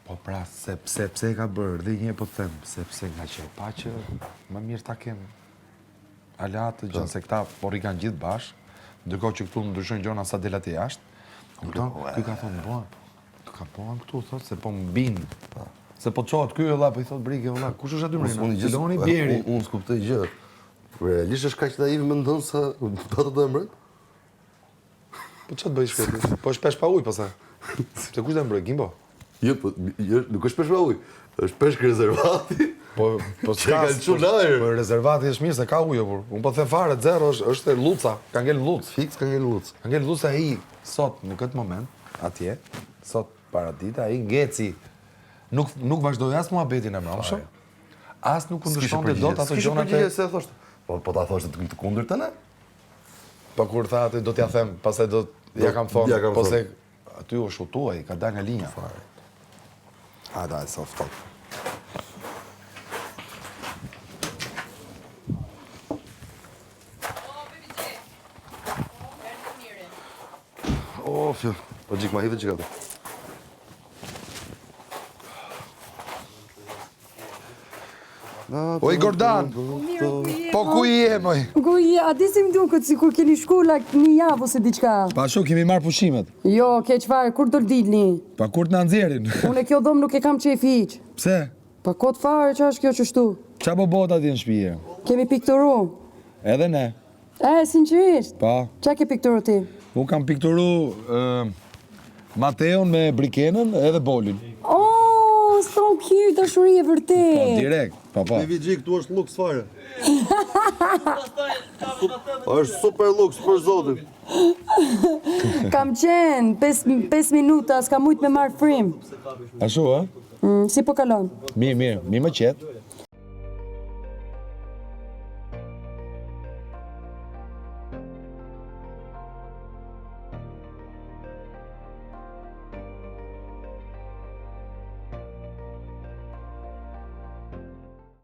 Po pra, pse e ka bërë, dhe një po them, sepse nga që pa që më mirë ta kem aleatë gjënë se këta por i kanë gjithë bashkë, ndërkohë që këtu ndryshojnë gjona sa delat e jashtë, ky ka thonë, ka poan këtu, thot, se po më binë. Se po qohet ky vëlla, po i thot brike vëlla, kush është aty mrena? Filoni Bjeri. Unë s'kuptoj gjë. Realisht është kaq naiv mendon se do të dëmbrë? Po ç'të bëj shkëti? Po shpesh pa ujë pastaj. Se kush do mbroj Gimbo? Jo, po nuk është peshk pa ujë. Është peshk rezervati. Po s'ka. Po rezervati është mirë se ka ujë, por unë po them fare zero është Luca, ka ngel Luc, Fix ka ngel Luc. Ka ngel Luca ai sot në këtë moment, atje, sot para dita ai ngeci. Nuk vazhdoi as muhabetin e mbrëmshëm. As nuk kundërshtonte dot ato gjonat e se thoshte. Po ta thoshte të kundërtën e? Po kur tha atë do t'ja them, pastaj do ja kam thonë, po se aty u shutuaj, ka dalë nga linja fare. Ha dai soft top. O, fjë, po gjik ma hidhe që ka të. Oj, Gordan, po ku i je, moj? Ku i je, a di si më duket si kur keni shkolla një javë ose diçka? Pa shu, kemi marrë pushimet. Jo, ke qfarë, kur do dilni? Pa kur t'na nxjerrin. Unë kjo dhomë nuk e kam qef hiq. Pse? Pa kot fare, qa është kjo qështu? Qa po bota ti në shpije? Kemi pikturu. Edhe ne. Sinqerisht? Pa. Qa ke pikturu ti? Unë kam pikturu Mateon me Brikenën edhe Bolin. Oh, so cute, dashuri e vërtet. Po, direkt, pa. Me VG këtu është luks fare. është super luks, për zotin. Kam qenë, 5 minuta, s'ka mujt me marrë frim. Ashtu, a? Si po kalon? Mirë, mi më qetë.